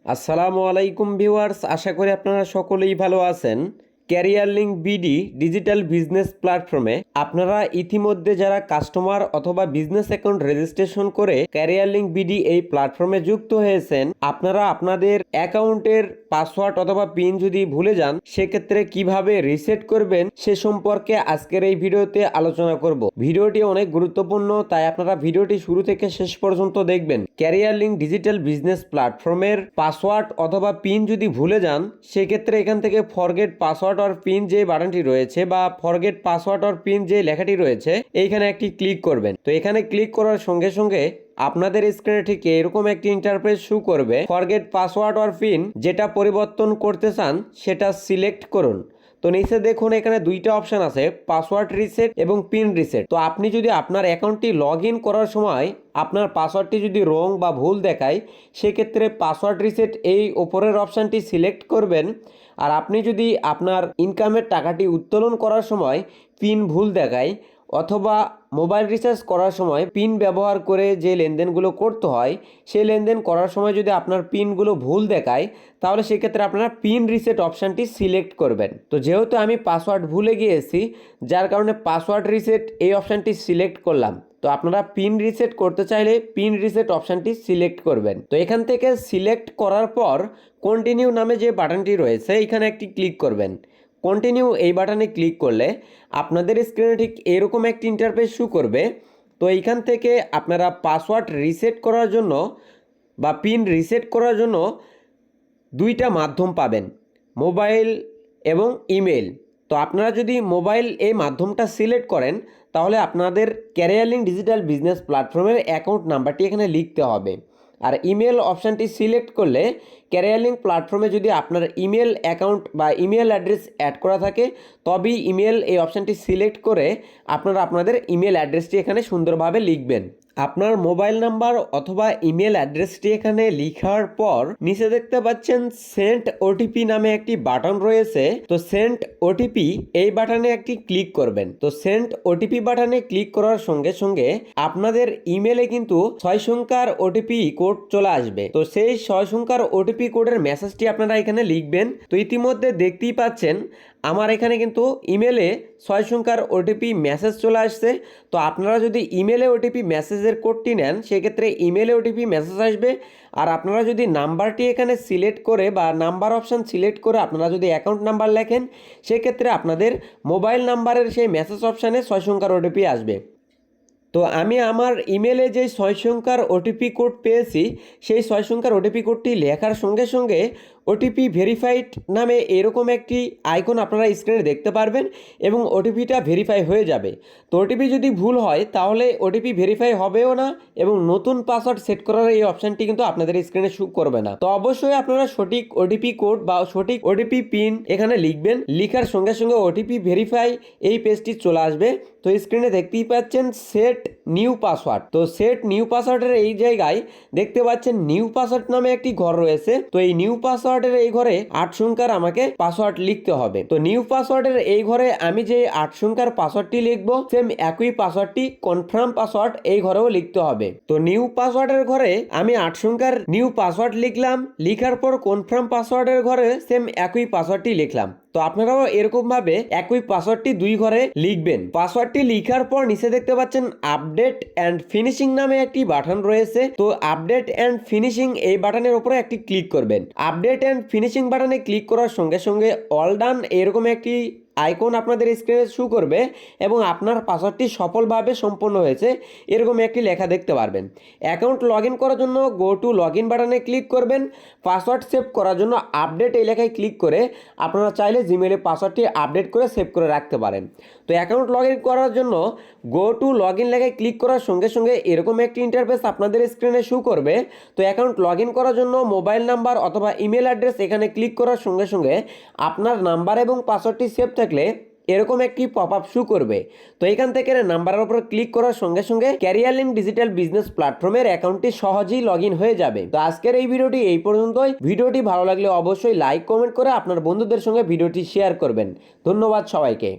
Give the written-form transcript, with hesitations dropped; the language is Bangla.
আসসালামু আলাইকুম ভিউয়ার্স, আশা করি আপনারা সকলেই ভালো আছেন। Career link BD digital business প্ল্যাটফর্মে আপনারা ইতিমধ্যে যারা কাস্টমার অথবা বিজনেস অ্যাকাউন্ট রেজিস্ট্রেশন করে ক্যারিয়ার লিঙ্ক বিডি এই প্ল্যাটফর্মে যুক্ত হয়েছেন, আপনারা আপনাদের অ্যাকাউন্টের পাসওয়ার্ড অথবা পিন যদি ভুলে যান সেক্ষেত্রে কিভাবে রিসেট করবেন সে সম্পর্কে আজকের এই ভিডিওতে আলোচনা করব। ভিডিওটি অনেক গুরুত্বপূর্ণ, তাই আপনারা ভিডিওটি শুরু থেকে শেষ পর্যন্ত দেখবেন। ক্যারিয়ার লিঙ্ক ডিজিটাল বিজনেস প্ল্যাটফর্মের পাসওয়ার্ড অথবা পিন যদি ভুলে যান সেক্ষেত্রে এখান থেকে ফরগেট পাসওয়ার্ড অর পিন যে বাটনটি রয়েছে বা ফরগেট পাসওয়ার্ড অর পিন যে লেখাটি রয়েছে এইখানে একটি ক্লিক করবেন। তো এখানে ক্লিক করার সঙ্গে সঙ্গে আপনাদের স্ক্রিনে ঠিক এরকম একটি ইন্টারফেস শো করবে। ফরগেট পাসওয়ার্ড অর পিন যেটা পরিবর্তন করতে চান সেটা সিলেক্ট করুন। তো নিচে দেখুন এখানে দুইটা অপশন আছে, পাসওয়ার্ড রিসেট এবং পিন রিসেট। তো আপনি যদি আপনার অ্যাকাউন্টটি লগ ইন করার সময় আপনার পাসওয়ার্ডটি যদি রং বা ভুল দেখায় সেক্ষেত্রে পাসওয়ার্ড রিসেট এই ওপরের অপশানটি সিলেক্ট করবেন। আর আপনি যদি আপনার ইনকামের টাকাটি উত্তোলন করার সময় পিন ভুল দেখায় অথবা মোবাইল রিচার্জ করার সময় পিন ব্যবহার করে যে লেনদেনগুলো করতে হয় সেই লেনদেন করার সময় যদি আপনার পিনগুলো ভুল দেখায় তাহলে সেক্ষেত্রে আপনারা পিন রিসেট অপশানটি সিলেক্ট করবেন। তো যেহেতু আমি পাসওয়ার্ড ভুলে গিয়েছি যার কারণে পাসওয়ার্ড রিসেট এই অপশানটি সিলেক্ট করলাম। তো আপনারা পিন রিসেট করতে চাইলে পিন রিসেট অপশানটি সিলেক্ট করবেন। তো এখান থেকে সিলেক্ট করার পর কন্টিনিউ নামে যে বাটনটি রয়েছে এখানে একটি ক্লিক করবেন। কন্টিনিউ এই বাটনে ক্লিক করলে আপনাদের স্ক্রিনে ঠিক এরকম একটি ইন্টারফেস শো করবে। তো এইখান থেকে আপনারা পাসওয়ার্ড রিসেট করার জন্য বা পিন রিসেট করার জন্য দুইটা মাধ্যম পাবেন, মোবাইল এবং ইমেল। তো আপনারা যদি মোবাইল এই মাধ্যমটা সিলেক্ট করেন তাহলে আপনাদের ক্যারিয়ার লিঙ্ক ডিজিটাল বিজনেস প্ল্যাটফর্মের অ্যাকাউন্ট নাম্বারটি এখানে লিখতে হবে। আর ইমেল অপশানটি সিলেক্ট করলে ক্যারিয়ার লিঙ্ক প্ল্যাটফর্মে যদি আপনার ইমেল অ্যাকাউন্ট বা ইমেল অ্যাড্রেস অ্যাড করা থাকে তবেই ইমেল এই অপশানটি সিলেক্ট করে আপনারা আপনাদের ইমেল অ্যাড্রেসটি এখানে সুন্দরভাবে লিখবেন। আপনার মোবাইল নাম্বার অথবা ইমেল অ্যাড্রেসটি এখানে লেখার পর নিচে দেখতে পাচ্ছেন সেন্ড ওটিপি নামে একটি বাটন রয়েছে। তো সেন্ড ওটিপি এই বাটনে একটি ক্লিক করবেন। তো সেন্ড ওটিপি বাটনে ক্লিক করার সঙ্গে সঙ্গে আপনাদের ইমেলে কিন্তু 6 সংখ্যার ওটিপি কোড চলে আসবে। তো সেই 6 সংখ্যার ওটিপি কোডের মেসেজটি আপনারা এখানে লিখবেন। তো ইতিমধ্যে দেখতেই পাচ্ছেন আমার এখানে কিন্তু ইমেলে 6 সংখ্যার ওটিপি মেসেজ চলে আসছে। তো আপনারা যদি ইমেলে ওটিপি মেসেজের কোডটি নেন সেক্ষেত্রে ইমেলে ওটিপি মেসেজ আসবে। আর আপনারা যদি নাম্বারটি এখানে সিলেক্ট করে বা নাম্বার অপশান সিলেক্ট করে আপনারা যদি অ্যাকাউন্ট নাম্বার লেখেন সেক্ষেত্রে আপনাদের মোবাইল নাম্বারের সেই মেসেজ অপশানে 6 সংখ্যার ওটিপি আসবে। তো আমি আমার ইমেলে যে 6 সংখ্যার ওটিপি কোড পেয়েছি সেই 6 সংখ্যার ওটিপি কোডটি লেখার সঙ্গে সঙ্গে ওটিপি ভেরিফাইড নামে এরকম একটি আইকন আপনারা স্ক্রিনে দেখতে পারবেন এবং ওটিপিটা ভেরিফাই হয়ে যাবে। তো ওটিপি যদি ভুল হয় তাহলে ওটিপি ভেরিফাই হবেও না এবং নতুন পাসওয়ার্ড সেট করার এই অপশানটি কিন্তু আপনাদের স্ক্রিনে শো করবে না। তো অবশ্যই আপনারা সঠিক ওটিপি কোড বা সঠিক ওটিপি পিন এখানে লিখবেন। লিখার সঙ্গে সঙ্গে ওটিপি ভেরিফাই এই পেজটি চলে আসবে। তো স্ক্রিনে দেখতেই পাচ্ছেন সেট নিউ পাসওয়ার্ড। তো সেট নিউ পাসওয়ার্ডের এই জায়গায় দেখতে পাচ্ছেন নিউ পাসওয়ার্ড নামে একটি ঘর রয়েছে। তো এই নিউ পাসওয়ার্ডের এই ঘরে 8 সংখ্যার আমাকে পাসওয়ার্ড লিখতে হবে। তো নিউ পাসওয়ার্ডের এই ঘরে আমি যে 8 সংখ্যার পাসওয়ার্ডটি লিখবো সেম একই পাসওয়ার্ডটি কনফার্ম পাসওয়ার্ড এই ঘরেও লিখতে হবে। তো নিউ পাসওয়ার্ডের ঘরে আমি 8 সংখ্যার নিউ পাসওয়ার্ড লিখলাম, লিখার পর কনফার্ম পাসওয়ার্ডের ঘরে সেম একই পাসওয়ার্ডটি লিখলাম। তো আপনারাও এরকম ভাবে একই পাসওয়ার্ডটি 2 ঘরে লিখবেন। পাসওয়ার্ডটি লিখার পর নিচে দেখতে পাচ্ছেন আপডেট অ্যান্ড ফিনিশিং নামে একটি বাটন রয়েছে। তো আপডেট অ্যান্ড ফিনিশিং এই বাটনের উপরে একটি ক্লিক করবেন। আপডেট অ্যান্ড ফিনিশিং বাটনে ক্লিক করার সঙ্গে সঙ্গে অল ডান এরকম একটি আইকন আপনাদের স্ক্রিনে শো করবে এবং আপনার পাসওয়ার্ডটি সফলভাবে সম্পন্ন হয়েছে এরকম একটি লেখা দেখতে পারবেন। অ্যাকাউন্ট লগ ইন করার জন্য গো টু লগ ইন বাটনে ক্লিক করবেন। পাসওয়ার্ড সেভ করার জন্য আপডেট এই লেখায় ক্লিক করে আপনারা চাইলে জিমেলে পাসওয়ার্ডটি আপডেট করে সেভ করে রাখতে পারেন। তো অ্যাকাউন্ট লগ ইন করার জন্য গো টু লগ ইন লেখায় ক্লিক করার সঙ্গে সঙ্গে এরকম একটি ইন্টারফেস আপনাদের স্ক্রিনে শো করবে। তো অ্যাকাউন্ট লগ ইন করার জন্য মোবাইল নাম্বার অথবা ইমেল অ্যাড্রেস এখানে ক্লিক করার সঙ্গে সঙ্গে আপনার নাম্বার এবং পাসওয়ার্ডটি সেভ থাকলে এরকম একটি পপ আপ শো করবে। তো এখান থেকে নাম্বারের উপর ক্লিক করার সঙ্গে সঙ্গে ক্যারিয়ার লিঙ্ক ডিজিটাল বিজনেস প্ল্যাটফর্মের অ্যাকাউন্টটি সহজেই লগ ইন হয়ে যাবে। তো আজকের এই ভিডিওটি এই পর্যন্তই। ভিডিওটি ভালো লাগলে অবশ্যই লাইক কমেন্ট করে আপনার বন্ধুদের সঙ্গে ভিডিওটি শেয়ার করবেন। ধন্যবাদ সবাইকে।